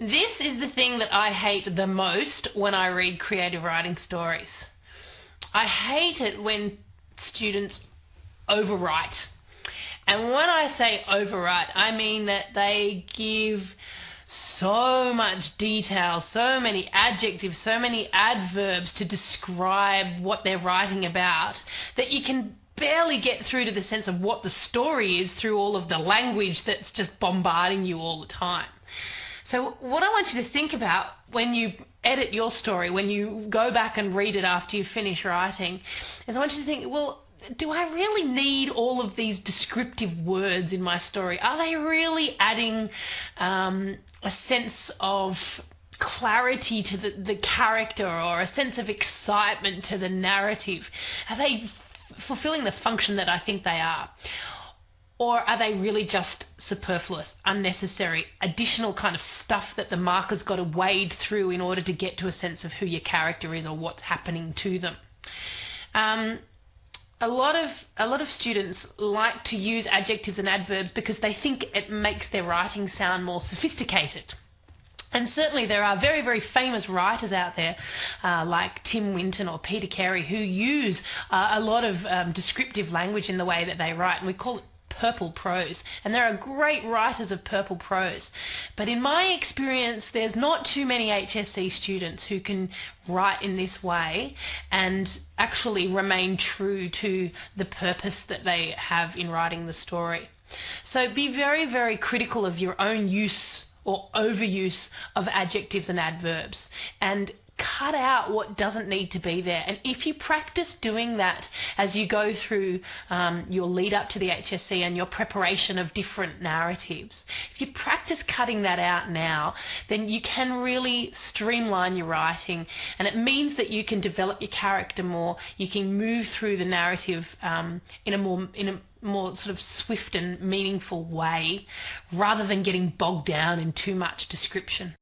This is the thing that I hate the most when I read creative writing stories. I hate it when students overwrite. And when I say overwrite, I mean that they give so much detail, so many adjectives, so many adverbs to describe what they're writing about that you can barely get through to the sense of what the story is through all of the language that's just bombarding you all the time. So what I want you to think about when you edit your story, when you go back and read it after you finish writing, is I want you to think, well, do I really need all of these descriptive words in my story? Are they really adding a sense of clarity to the character or a sense of excitement to the narrative? Are they fulfilling the function that I think they are? Or are they really just superfluous, unnecessary, additional kind of stuff that the marker's got to wade through in order to get to a sense of who your character is or what's happening to them? A lot of students like to use adjectives and adverbs because they think it makes their writing sound more sophisticated. And certainly there are very, very famous writers out there like Tim Winton or Peter Carey who use a lot of descriptive language in the way that they write, and we call it purple prose, and there are great writers of purple prose, but in my experience there's not too many HSC students who can write in this way and actually remain true to the purpose that they have in writing the story. So be very, very critical of your own use or overuse of adjectives and adverbs, and cut out what doesn't need to be there. And if you practice doing that as you go through your lead up to the HSC and your preparation of different narratives, if you practice cutting that out now, then you can really streamline your writing, and it means that you can develop your character more, you can move through the narrative in a more sort of swift and meaningful way rather than getting bogged down in too much description.